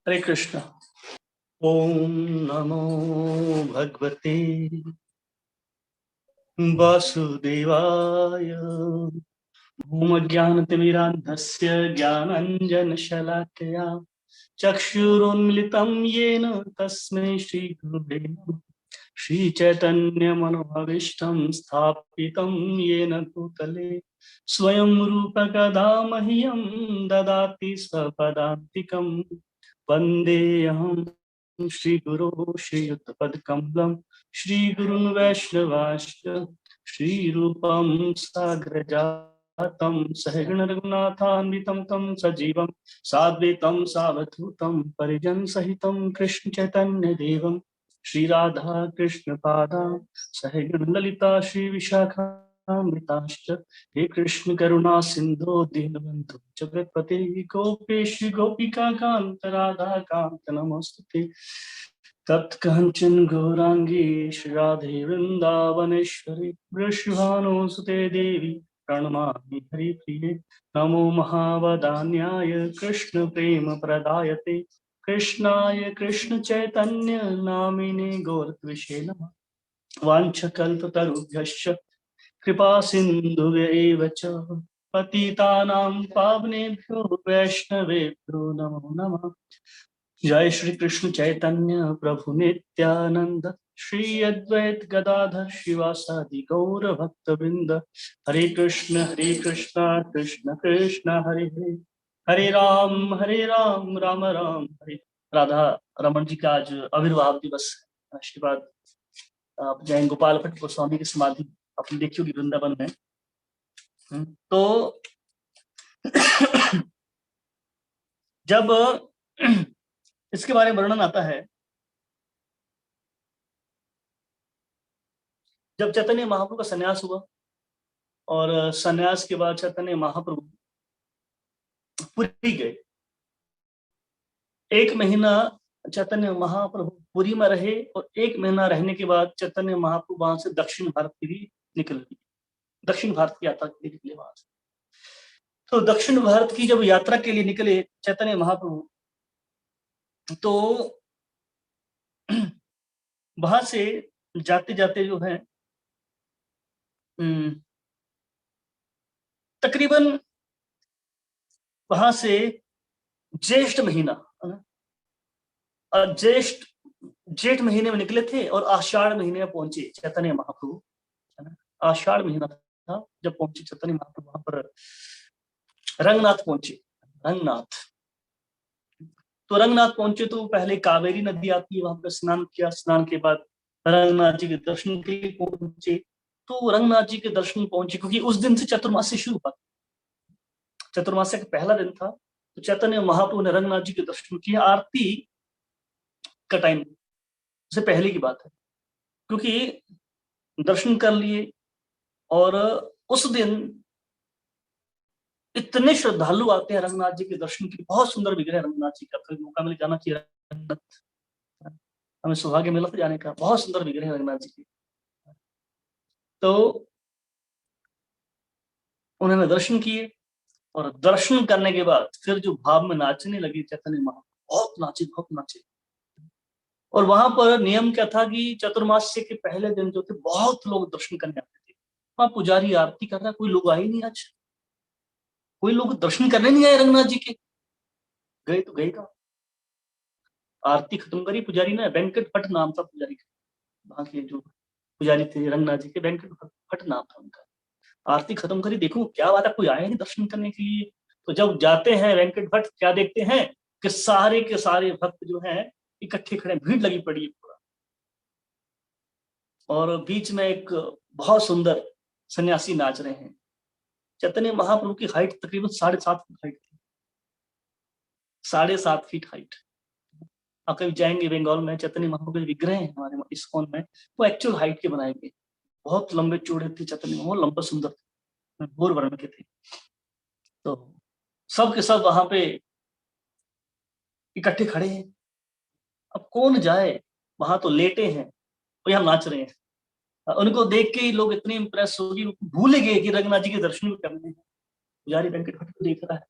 हरे कृष्ण। ओम नमो भगवते वासुदेवाय। भूमज्ञानतिमिरान्धस्य ज्ञानाञ्जनशलाकया चक्षुरुन्मिलितं येन तस्मै श्रीगुरुवे नमः। श्रीचैतन्यमनोभीष्टं स्थापितं येन भूतले स्वयं रूपकदा मह्यं ददाति स्वपदान्तिकं। वन्देऽहं श्रीगुरो श्रीयुतपदकमलं श्रीगुरुन् वैष्णवाश्च श्रीरूपं साग्रजातं सहगण रघुनाथान्वितं तं सजीवं साद्वैतं सावधूतं परिजनसहितं कृष्ण चैतन्य देवं श्री राधा कृष्ण पादा सहगण ललिता श्री विशाखान्विताश्च हे कृष्ण करुणा सिंधु दीनबंधु जगत्पते गोपेश गोपिका कांत राधा कांत नमोस्तुते। तत्कंचन गौरांगी राधे वृंदावनेश्वरी वृषभानुसुते देवी प्रणमामि हरिप्रिये। नमो महावदान्याय कृष्ण प्रेम प्रदायते कृष्णाय कृष्ण चैतन्य नामिने गौरत्विषे नमः। वाञ्छकल्पतरुभ्यश्च कृपा सिन्धुभ्यैव च पतितानां पावनेभ्यो वैष्णवेभ्यो नमो नमः। जय श्री कृष्ण चैतन्य प्रभु नित्यानंद श्री अद्वैत गदाधर शिवासादि गौर भक्त वृंद। हरे कृष्ण कृष्ण कृष्ण हरे हरे हरे राम राम राम हरे। राधा रमन जी का आज आविर्भाव दिवस है। आशीर्वाद आप जैन गोपाल भट्ट गोस्वामी की समाधि अपनी देखी होगी वृंदावन में। तो जब इसके बारे में वर्णन आता है, जब चैतन्य महाप्रभु का संन्यास हुआ और संन्यास के बाद चैतन्य महाप्रभु पुरी गए। 1 महीना चैतन्य महाप्रभु पुरी में रहे और 1 महीना रहने के बाद चैतन्य महाप्रभु वहां से दक्षिण भारत के लिए निकल गए। दक्षिण भारत की यात्रा के लिए निकले वहां से। तो दक्षिण भारत की जब यात्रा के लिए निकले चैतन्य महाप्रभु, तो वहां से जाते जाते जो है तकरीबन वहां से ज्येष्ठ महीना, जेठ महीने में निकले थे और आषाढ़ महीने में पहुंचे चैतन्य महाप्रभु, है ना। आषाढ़ महीना था जब पहुंचे चैतन्य महाप्रभु वहां पर रंगनाथ पहुंचे। रंगनाथ, तो रंगनाथ पहुंचे तो पहले कावेरी नदी आती है, वहां पर स्नान किया। स्नान के बाद रंगनाथ जी के दर्शन के लिए पहुंचे। तो रंगनाथ जी के दर्शन पहुंचे क्योंकि उस दिन से चतुर्मास्य शुरू हुआ। चतुर्मास्य का पहला दिन था। तो चैतन्य महाप्रभु ने रंगनाथ जी के दर्शन किए। आरती का टाइम से पहले की बात है, क्योंकि दर्शन कर लिए। और उस दिन इतने श्रद्धालु आते हैं रंगनाथ जी के दर्शन के लिए। बहुत सुंदर विग्रह रंगनाथ जी का, कभी मौका मिले जाना चाहिए रंगनाथ। हमें सौभाग्य मिला था जाने का। बहुत सुंदर विग्रह रंगनाथ जी के। तो उन्होंने दर्शन किए और दर्शन करने के बाद फिर जो भाव में नाचने लगी चैतन्य महाप्रभु, बहुत नाचे बहुत नाचे। और वहां पर नियम क्या था कि चतुर्मास्य के पहले दिन जो थे बहुत लोग दर्शन करने आते थे। वहां पुजारी आरती कर रहा है, कोई लोग आए नहीं आज। कोई लोग दर्शन करने नहीं आए रंगनाथ जी के। गए तो गए का। आरती खत्म करी पुजारी ने। वेंकट भट्ट नाम था पुजारी का। वहां के जो पुजारी थे रंगनाथ जी के, वेंकट भट्ट नाम था उनका। आरती खत्म करी, देखो क्या बात है, कोई आया नहीं दर्शन करने के लिए। तो जब जाते हैं वेंकट भट्ट, क्या देखते हैं कि सारे के सारे भक्त जो हैं इकट्ठे खड़े, भीड़ लगी पड़ी है पूरा। और बीच में एक बहुत सुंदर सन्यासी नाच रहे हैं। चैतन्य महाप्रभु की हाइट तकरीबन 7.5 फीट हाइट थी। 7.5 फीट हाइट। आप कभी जाएंगे बंगाल में, चैतन्य महाप्रभु के विग्रह हैं हमारे इस्कॉन में, वो एक्चुअल हाइट के बनाए गए। बहुत लंबे चौड़े थे चैतन्य महाप्रभु, लंबा सुंदर थे, गोर वर्ण के थे। तो सब के सब वहां पे इकट्ठे खड़े हैं। अब कौन जाए, वहां तो लेटे हैं और यहाँ नाच रहे हैं। उनको देख के ही लोग इतने इंप्रेस हो गए, भूल गए कि रंगनाथ जी के दर्शन भी करने हैं। पुजारी वेंकट भट्ट को देख रहा है।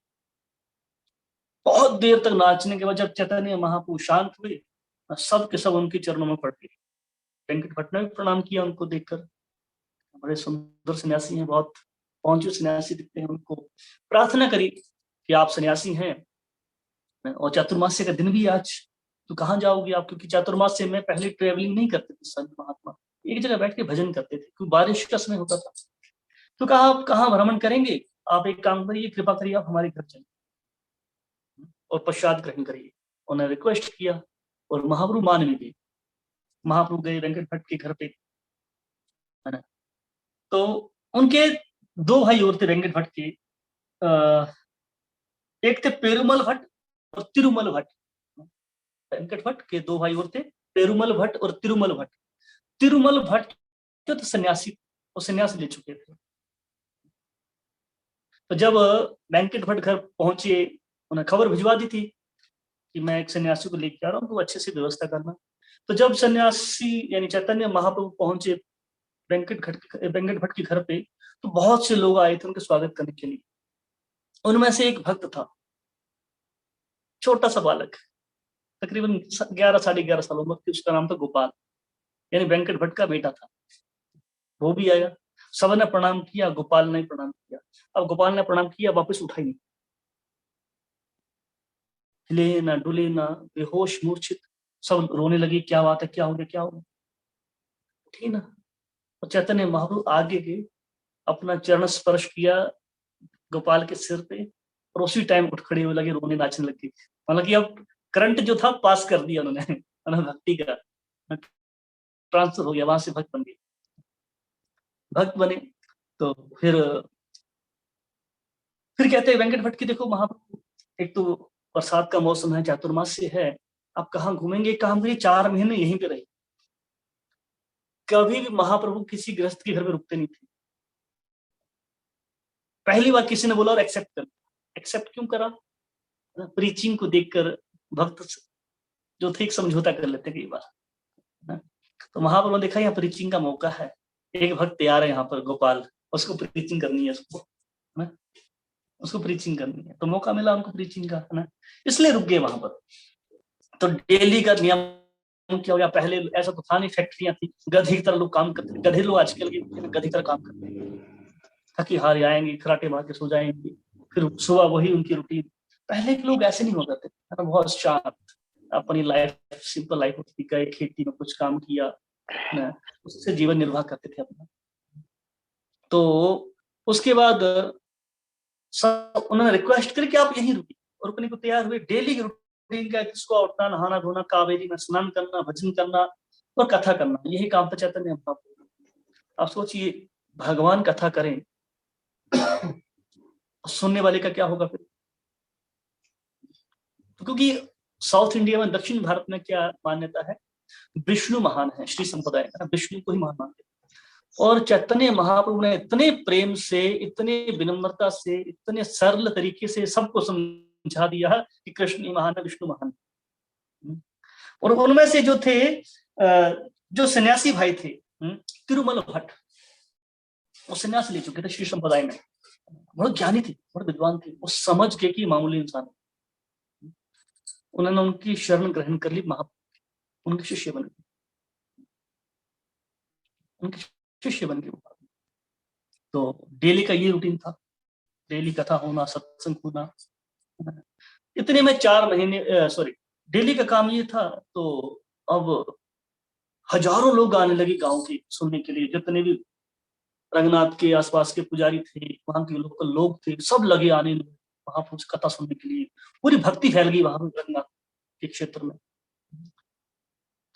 बहुत देर तक नाचने के बाद जब चैतन्य महाप्रभु शांत हुए, सब के सब उनके चरणों में पड़ गए। वेंकट भट्ट ने भी प्रणाम किया उनको देखकर, बड़े सुंदर सन्यासी हैं, बहुत पहुंचे सन्यासी दिखते हैं। उनको प्रार्थना करी कि आप सन्यासी हैं और चातुर्मास्य का दिन भी आज, तो कहाँ जाओगे आप, क्योंकि चातुर्मास्य में पहले ट्रेवलिंग नहीं करते थे संत महात्मा, एक जगह बैठ के भजन करते थे, क्योंकि बारिश का समय होता था। तो कहा आप कहाँ भ्रमण करेंगे, आप एक काम करिए, कृपा करिए आप हमारे घर चलिए और प्रसाद ग्रहण करिए। उन्होंने रिक्वेस्ट किया और महाप्रभु मान भी गए। महाप्रभु गए वेंकट भट्ट के घर पे, है ना। तो उनके दो भाई और थे वेंकट भट्ट के, एक थे पेरुमल भट्ट और तिरुमल भट्ट। वेंकट भट्ट के दो भाई और थे, पेरुमल भट्ट और तिरुमल भट्ट। तिरुमल भट्ट जो तो सन्यासी, वो सन्यास ले चुके थे। तो जब वेंकट भट्ट घर पहुंचे, उन्हें खबर भिजवा दी थी कि मैं एक सन्यासी को लेके आ रहा हूँ, तो अच्छे से व्यवस्था करना। तो जब सन्यासी यानी चैतन्य महाप्रभु पहुंचे वेंकट भट्ट के घर पे, तो बहुत से लोग आए थे उनके स्वागत करने के लिए। उनमें से एक भक्त था, छोटा सा बालक, तकरीबन 11 साढ़े 11 सालों में, उसका नाम था गोपाल, यानी वेंकट भट्ट का बेटा था। वो भी आया, सबने प्रणाम किया, गोपाल ने प्रणाम किया। अब गोपाल ने प्रणाम किया, वापस उठा ही नहीं, हिले ना डुले ना, बेहोश मूर्छित, सब रोने लगे, क्या बात है, क्या हो गया, क्या हो गया, ठीक ना। और चैतन्य महाप्रभु आगे के अपना चरण स्पर्श किया गोपाल के सिर पे, और उसी टाइम उठ खड़े हुए लगे, रोने नाचने लगे। हालांकि अब करंट जो था पास कर दिया उन्होंने भक्ति का ट्रांसफर हो गया, वहां से भक्त बन गए, भक्त बने। तो फिर कहते हैं वेंकट भट्ट की, देखो महाप्रभु, एक तो बरसात का मौसम है, चातुर्मास्य है, आप कहाँ घूमेंगे, काम करिए 4 महीने यहीं पे रहे। कभी भी महाप्रभु किसी गृहस्थ के घर में रुकते नहीं थे। पहली बार किसी ने बोला और एक्सेप्ट कर, एक्सेप्ट क्यों करा, प्रीचिंग को देखकर भक्त जो थे एक समझौता कर लेते कई बार। तो महाप्रभु ने देखा यहाँ प्रीचिंग का मौका है, एक भक्त तैयार है यहाँ पर गोपाल, उसको प्रीचिंग करनी है, उसको प्रीचिंग करनी है, तो मौका मिला उनको प्रीचिंग का, है ना, इसलिए रुक गए वहां पर। तो डेली का नियम क्या हो गया, पहले ऐसा तो था नहीं, फैक्ट्रियां थी, गधे की तरह लोग काम करते, गधे लोग आजकल के गधे की तरह काम करते हैं, थकी हार आएंगे, खराटे मार के सो जाएंगे, फिर सुबह वही उनकी रूटीन। पहले के लोग ऐसे नहीं होते थे, बहुत शांत, अपनी लाइफ सिंपल लाइफ होती थी, गए खेती में कुछ काम किया ना, उससे जीवन निर्वाह करते थे अपना। तो उसके बाद सब उन्होंने रिक्वेस्ट करी कि आप यहीं रुकिए, और रुकने को तैयार हुए। डेली की रूटीन का किसको उठना, नहाना धोना, कावेरी में स्नान करना, भजन करना और कथा करना, यही काम था चैतन्य महाप्रभु। आप सोचिए, भगवान कथा करें, सुनने वाले का क्या होगा फिर। तो क्योंकि साउथ इंडिया में, दक्षिण भारत में क्या मान्यता है, विष्णु महान है, श्री संप्रदाय है, विष्णु को ही महान मानते हैं। और चैतन्य महाप्रभु ने इतने प्रेम से, इतने विनम्रता से, इतने सरल तरीके से सबको समझा दिया कि कृष्ण ही महान है, विष्णु महान है। और उनमें से जो थे, जो सन्यासी भाई थे, तिरुमल भट्ट, वो सन्यास ले चुके थे श्री संप्रदाय में, बहुत ज्ञानी थे, बहुत विद्वान थे, वो समझ के कि मामूली इंसान, उन्होंने उनकी शरण ग्रहण कर ली, महाप्रभु उनके शिष्य बन गए, उनके शिष्य बन गए। तो डेली का ये रूटीन था, डेली कथा होना, सत्संग होना। इतने में 4 महीने, सॉरी, डेली का काम ये था। तो अब हजारों लोग आने लगे गांव के सुनने के लिए, जितने भी रंगनाथ के आसपास के पुजारी थे, वहां के लोकल लोग थे, सब लगे आने वहां पर कथा सुनने के लिए। पूरी भक्ति फैल गई वहां पर रंगनाथ के क्षेत्र में।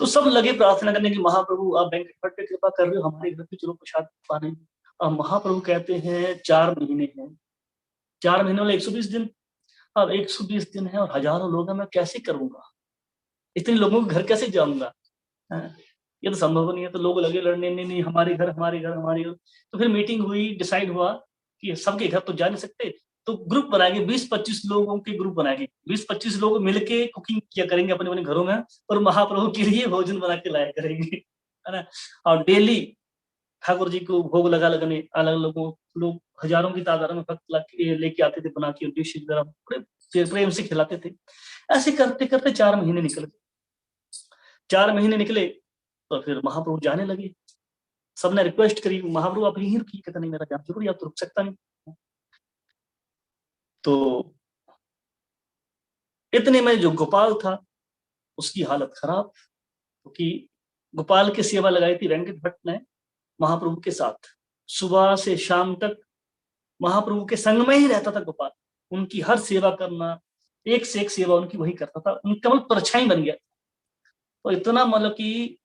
तो सब लगे प्रार्थना करने की, महाप्रभु आप वेंकट भट्ट पे कृपा कर रहे हो, हमारे घर पे चलो प्रसाद पाने। अब महाप्रभु कहते हैं 4 महीने हैं, 4 महीने वाले 120 दिन। अब 120 दिन है और हजारों लोग हैं, मैं कैसे करूंगा, इतने लोगों के घर कैसे जाऊंगा, ये तो संभव नहीं है। तो लोग लगे लड़ने, नहीं नहीं हमारे घर, हमारे घर, हमारे घर। तो फिर मीटिंग हुई, डिसाइड हुआ कि सबके घर तो जा नहीं सकते, तो ग्रुप बनाएंगे, 20-25 लोगों के ग्रुप बनाएंगे, 20-25 लोग मिलके कुकिंग किया करेंगे अपने अपने घरों में, और महाप्रभु के लिए भोजन बना के लाया करेंगे, है ना। और डेली ठाकुर जी को भोग लगने अलग लोगों, लोग हजारों की तादाद में भक्त लेके आते थे, बना के डिश गरम, फिर प्रेम से खिलाते थे। ऐसे करते करते 4 महीने निकल गए। 4 महीने निकले तो फिर महाप्रभु जाने लगे। सबने रिक्वेस्ट करी, महाप्रभु आप यहीं रुकिए। कहता नहीं, मेरा जान जरूरी, आप तो रुक सकता नहीं। तो इतने में जो गोपाल था उसकी हालत खराब, क्योंकि गोपाल की सेवा लगाई थी वेंकट भट्ट ने महाप्रभु के साथ। सुबह से शाम तक महाप्रभु के संग में ही रहता था गोपाल। उनकी हर सेवा करना, एक से एक सेवा उनकी वही करता था, उनका मतलब परछाई बन गया। तो इतना मतलब कि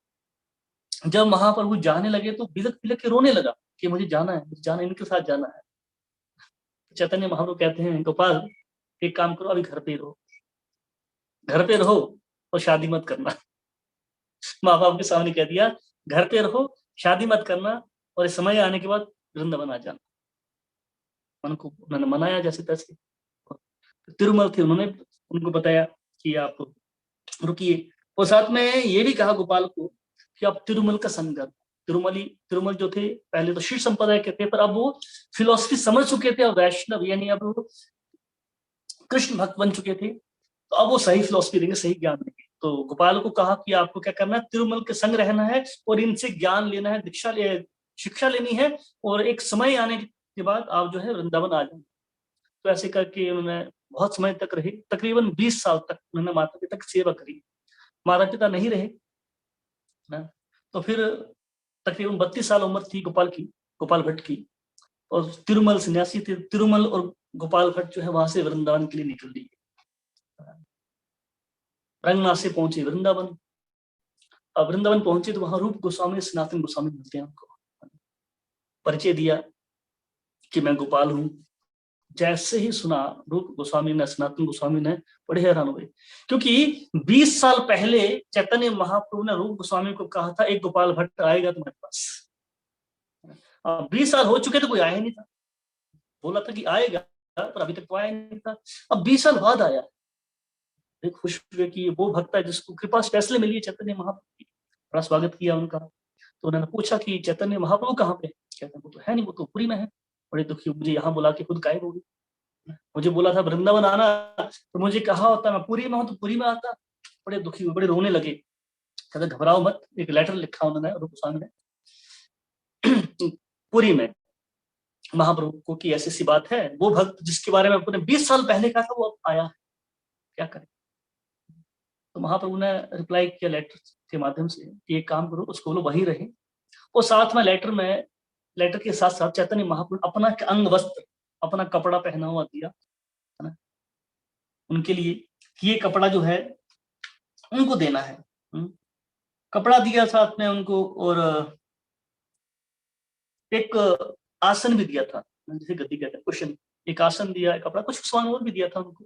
जब महाप्रभु जाने लगे तो बिलक बिलक के रोने लगा कि मुझे जाना है, मुझे जाना है, इनके साथ जाना है। चैतन्य महाप्रभु कहते हैं, गोपाल एक काम करो, अभी घर पे रहो, घर पे रहो और शादी मत करना। माँ बाप के सामने कह दिया, घर पे रहो, शादी मत करना, और इस समय आने के बाद वृंदावन आ जाना। उनको उन्होंने मनाया जैसे तैसे। तिरुमल थे, उन्होंने उनको बताया कि आप रुकिए, और साथ में ये भी कहा गोपाल को कि आप तिरुमल का संग करो। तिरुमल जो थे पहले तो शिव संप्रदाय के थे, पर अब वो फिलोसफी समझ चुके थे और वैष्णव यानी अब वो कृष्ण भक्त बन चुके थे। तो अब वो सही फिलोसफी देंगे, सही ज्ञान देंगे। तो गोपाल को कहा कि आपको क्या करना है, तिरुमल के संग रहना है और इनसे ज्ञान लेना है, शिक्षा लेनी है, और एक समय आने के बाद आप जो है वृंदावन आ जाए। तो ऐसे करके उन्होंने बहुत समय तक रहे, तकरीबन 20 साल तक उन्होंने माता पिता की सेवा करी। माता पिता नहीं रहे ना, तो फिर तकरीबन 32 साल उम्र थी गोपाल भट्ट की, और तिरुमल सन्यासी थे। तिरुमल और गोपाल भट्ट जो है वहां से वृंदावन के लिए निकल लिए। रंगनाथ से पहुंचे वृंदावन। अब वृंदावन पहुंचे तो वहां रूप गोस्वामी, सनातन गोस्वामी मिलते हैं। उनको परिचय दिया कि मैं गोपाल हूं। जैसे ही सुना रूप गोस्वामी ने, सनातन गोस्वामी ने, बड़े हैरान हुए, क्योंकि 20 साल पहले चैतन्य महाप्रभु ने रूप गोस्वामी को कहा था, एक गोपाल भट्ट आएगा तुम्हारे पास। 20 साल हो चुके थे, कोई आया नहीं था। बोला था कि आएगा, पर अभी तक तो आया नहीं था। अब 20 साल बाद आया। खुश हुए कि वो भक्त है जिसको कृपा स्पेशली मिली है चैतन्य महाप्रभु की। बड़ा स्वागत किया उनका। तो उन्होंने पूछा कि चैतन्य महाप्रभु कहाँ पे? कहते हैं वो तो है नहीं, वो तो पुरी में है। बड़े दुखी, मुझे यहाँ बुला के खुद गायब हो गई। मुझे बोला था वृंदावन आना, तो मुझे कहा होता मैं पुरी में हूँ तो पुरी में आता। बड़े दुखी हुए, बड़े रोने लगे। कहते घबराओ मत, एक लेटर लिखा उन्होंने रूप गोस्वामी ने पुरी में महाप्रभु को कि ऐसी सी बात है, वो भक्त जिसके बारे में अपने 20 साल पहले कहा था वो अब आया, क्या करें। तो महाप्रभु ने रिप्लाई किया लेटर के माध्यम से कि एक काम करो, उसको बोलो वही रहे। और साथ में लेटर के साथ साथ चैतन्य महाप्रभु अपना अंग वस्त्र, अपना कपड़ा पहना हुआ दिया है ना उनके लिए, कि ये कपड़ा जो है उनको देना है। कपड़ा दिया साथ में उनको, और एक आसन भी दिया था, जैसे गद्दी कहते हैं, कुशन। एक आसन दिया, एक कपड़ा, कुछ सामान और भी दिया था उनको।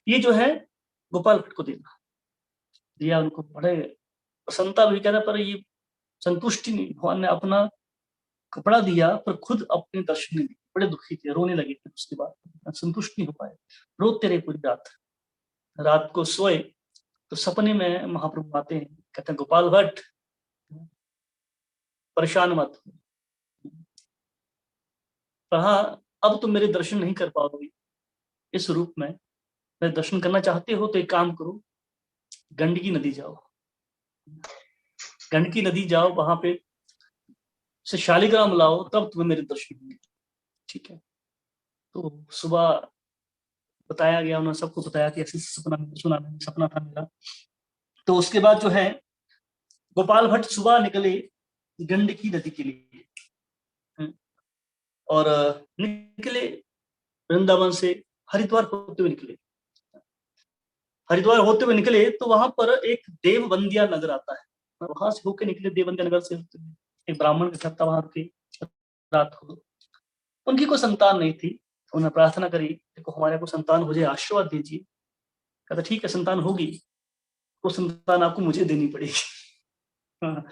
ये जो है गोपाल भट्ट को देना दिया उनको। बड़े प्रसन्नता भी कहता, पर ये संतुष्टि नहीं, भगवान ने अपना कपड़ा दिया पर खुद अपने दर्शन नहीं दिए। बड़े दुखी थे, रोने लगे थे। उसके बाद संतुष्ट नहीं हो पाए, रोते रहे पूरी रात। रात को सोए तो सपने में महाप्रभु आते हैं, कहते हैं गोपाल भट्ट परेशान मत हो, कहा अब तुम मेरे दर्शन नहीं कर पाओगे इस रूप में। मेरे दर्शन करना चाहते हो तो एक काम करो, गंडकी नदी जाओ। गंडकी नदी जाओ, वहां पे से शालिग्राम लाओ, तब तुम्हें मेरे दर्शन होंगे। ठीक है। तो सुबह बताया गया, उन्होंने सबको बताया कि ऐसे सपना था मेरा। तो उसके बाद जो है गोपाल भट्ट सुबह निकले गंडकी नदी के लिए, और निकले वृंदावन से, हरिद्वार होते हुए निकले। हरिद्वार होते हुए निकले तो वहां पर एक देवबंदिया नगर आता है, वहां से होके निकले देवबंदिया नगर से। एक ब्राह्मण के घर था वहां के, रात को उनकी कोई संतान नहीं थी। उन्होंने प्रार्थना करी, देखो हमारे को संतान हो जाए, आशीर्वाद दीजिए। कहता ठीक है, संतान होगी, वो संतान आपको मुझे देनी पड़ेगी। हाँ,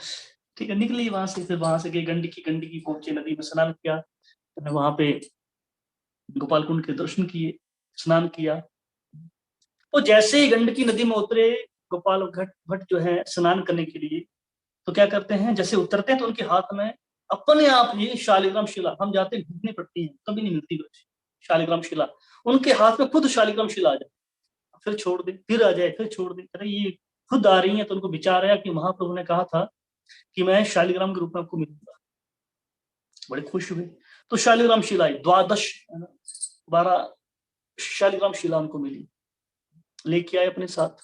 ठीक है। निकली वहां से, फिर वहां से गई गंडकी पहुंचे, नदी में स्नान किया। वहां पे गोपाल कुंड के दर्शन किए, स्नान किया। तो जैसे ही गंडकी नदी में उतरे गोपाल भट्ट जो है स्नान करने के लिए, तो क्या करते हैं, जैसे उतरते हैं तो उनके हाथ में अपने आप ही शालिग्राम शिला, हम जाते ढूंढनी पड़ती है, कभी नहीं मिलती शालिग्राम शिला, उनके हाथ में खुद शालिग्राम शिला आ जाए। फिर छोड़ दे, फिर आ जाए, फिर छोड़ दे। अरे ये खुद आ रही है, तो उनको विचार आया कि महाप्रभु ने कहा था कि मैं शालिग्राम के रूप में आपको मिलूंगा। बड़े खुश हुए। तो शालिग्राम शिला 12 12 शालिग्राम शिला उनको मिली, लेके आए अपने साथ,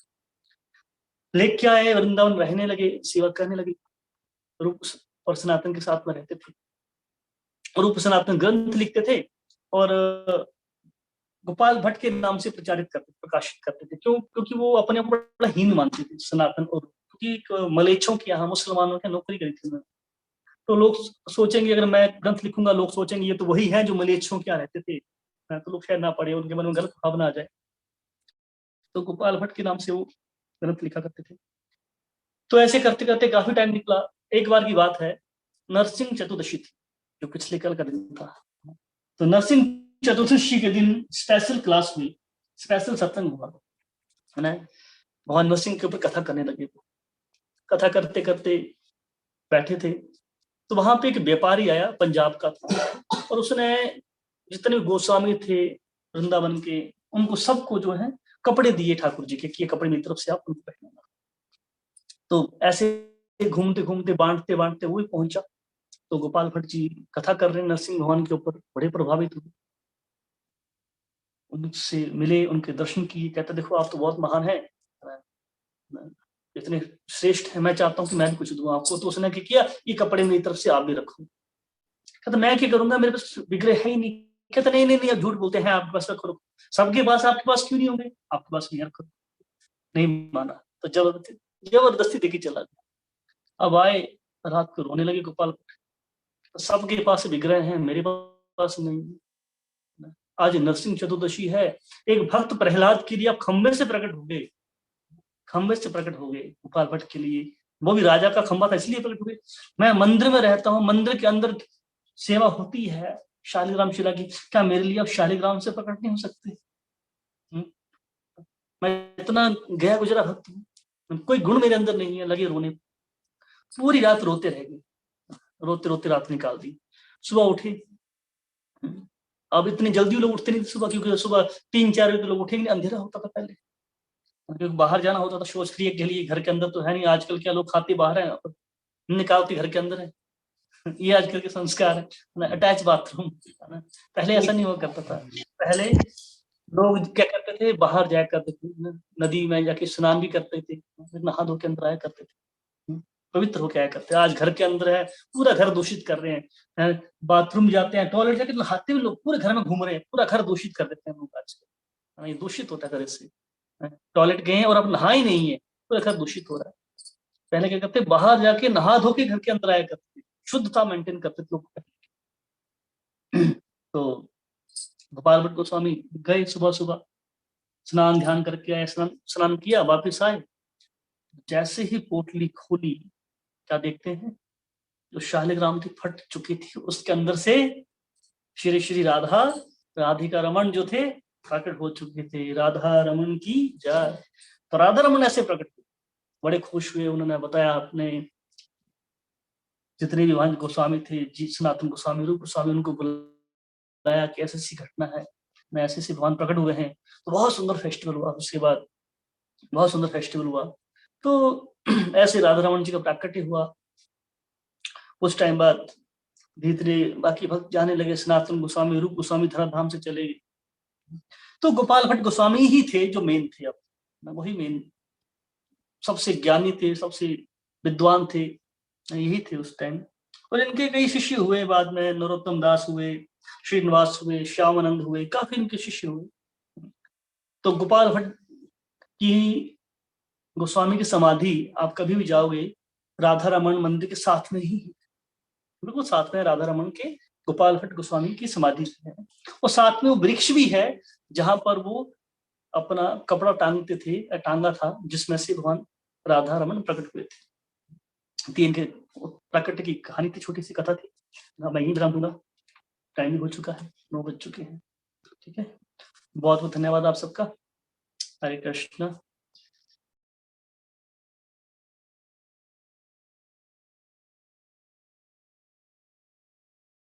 लेके आए, वृंदावन रहने लगे, सेवा करने लगे। रूप और सनातन के साथ में रहते थे, रूप सनातन ग्रंथ लिखते थे और गोपाल भट्ट के नाम से प्रकाशित करते थे। क्यों? क्योंकि वो अपने आप बड़ा हीन मानते थे सनातन, और क्योंकि मलेच्छों के यहाँ मुसलमानों के नौकरी करी थी उन्होंने। तो लोग सोचेंगे अगर मैं ग्रंथ लिखूंगा, लोग सोचेंगे ये तो वही है जो मलेच्छों के यहाँ रहते थे, तो लोग शायद ना पढ़े, उनके मन में गलत भावना आ जाए। तो गोपाल भट्ट के नाम से वो ग्रंथ लिखा करते थे। तो ऐसे करते करते काफी टाइम निकला। एक बार की बात है, नरसिंह चतुर्दशी थी, जो पिछले कल का दिन था। तो नरसिंह चतुर्दशी के दिन स्पेशल क्लास हुई, स्पेशल सत्संग हुआ है ना। भगवान नरसिंह के ऊपर कथा करने लगे। कथा करते करते बैठे थे, तो वहां पे एक व्यापारी आया, पंजाब का था, और उसने जितने गोस्वामी थे वृंदावन के, उनको सबको जो है कपड़े दिए ठाकुर जी के, कि ये कपड़े मेरी तरफ से आप उनको पहनाना। तो ऐसे घूमते घूमते बांटते बांटते वो ही पहुंचा। तो गोपाल भट्ट जी कथा कर रहे हैं नरसिंह भगवान के ऊपर, बड़े प्रभावित हुए, उनसे मिले, उनके दर्शन किए। कहते देखो आप तो बहुत महान है, इतने श्रेष्ठ है, मैं चाहता हूँ कि मैं भी कुछ दूं आपको। तो उसने क्या किया, ये कपड़े मेरी तरफ से आप भी रखो। कहता मैं क्या करूंगा, मेरे पास विग्रह है ही नहीं। कहता नहीं नहीं नहीं, आप झूठ बोलते हैं, आपके पास रखो। सबके पास, आपके पास क्यों नहीं होंगे? आपके पास नहीं, रखो। नहीं माना, तो जबरदस्ती जबरदस्ती देखी चला गया। अब आए, रात को रोने लगे गोपाल। सबके पास विग्रह हैं, मेरे पास नहीं। आज नरसिंह चतुर्दशी है, एक भक्त प्रहलाद के लिए आप खंबे से प्रकट हो गए, खंबे से प्रकट हो गए गोपाल भट्ट के लिए। वो भी राजा का खंबा था इसलिए प्रकट हुए। मैं मंदिर में रहता हूँ, मंदिर के अंदर सेवा होती है शालिग्राम शिला की, क्या मेरे लिए आप शालिग्राम से प्रकट नहीं हो सकते? मैं इतना गया गुजरा भक्त हूँ, कोई गुण मेरे अंदर नहीं है। लगे रोने, पूरी रात रोते रह गए, रोते रोते रात निकाल दी। सुबह उठे, अब इतनी जल्दी लोग उठते नहीं थे सुबह, क्योंकि सुबह 3-4 बजे लोग उठेंगे, अंधेरा होता था पहले, क्योंकि बाहर जाना होता था शौच क्रिया के लिए। घर के अंदर तो है नहीं, आजकल क्या लोग खाते बाहर है, निकालते घर के अंदर है। ये आजकल के संस्कार है, अटैच बाथरूम है ना। पहले ऐसा नहीं हुआ करता था। पहले लोग क्या करते थे, बाहर जाया करते थे, नदी में जाके स्नान भी करते थे, नहा धो के अंदर आया करते थे, पवित्र होके आया करते। आज घर के अंदर है, पूरा घर दूषित कर रहे हैं। बाथरूम जाते हैं, टॉयलेट जाके नहाते हुए लोग पूरे घर में घूम रहे हैं, पूरा घर दूषित कर देते हैं लोग आजकल। ये दूषित होता है घर से। टॉयलेट गए और अब नहा ही नहीं है, पूरा घर दूषित हो रहा है। पहले क्या करते, बाहर जाके नहा धो के घर के अंदर आया करते, शुद्धता मेंटेन करते थे लोग। तो गोपाल भट्ट गोस्वामी गए, सुबह सुबह स्नान ध्यान करके आए, स्नान स्नान किया, वापिस आए। जैसे ही पोटली खोली, क्या देखते हैं, जो शालिग्राम थी फट चुकी थी, उसके अंदर से श्री श्री राधा राधिका रमन जो थे प्रकट हो चुके थे। राधा रमन की जय। तो राधा रमन ऐसे प्रकट हुए, बड़े खुश हुए। उन्होंने बताया अपने जितने भी वहां गोस्वामी थे, जी सनातन गोस्वामी, रूप गोस्वामी, उनको बुलाया कि ऐसी ऐसी घटना है, मैं ऐसे ऐसे भगवान प्रकट हुए हैं। तो बहुत सुंदर फेस्टिवल हुआ। उसके बाद बहुत सुंदर फेस्टिवल हुआ। तो ऐसे राधा रमन जी का प्राकट्य हुआ। उस टाइम बाद धीरे धीरे बाकी भक्त जाने लगे, सनातन गोस्वामी, रूप गोस्वामी धराधाम से चले गए। तो गोपाल भट्ट गोस्वामी ही थे जो मेन थे, अब वही मेन, सबसे ज्ञानी थे, सबसे विद्वान थे, यही थे उस टाइम। और इनके कई शिष्य हुए बाद में, नरोत्तम दास हुए, श्रीनिवास हुए, श्यामानंद हुए, काफी इनके शिष्य हुए। तो गोपाल भट्ट की गोस्वामी की समाधि आप कभी भी जाओगे, राधा रमन मंदिर के साथ में ही, बिल्कुल साथ में राधा रमन के गोपाल भट्ट गोस्वामी की समाधि है। और साथ में वो वृक्ष भी है जहां पर वो अपना कपड़ा टांगते थे, टांगा था, जिसमें से भगवान राधा रमन प्रकट हुए थे। तीन के प्रकट की कहानी थी, छोटी सी कथा थी। मैं यही विराम दूंगा, टाइम भी हो चुका है, 9 बज चुके हैं। ठीक है, बहुत बहुत धन्यवाद आप सबका। हरे कृष्ण।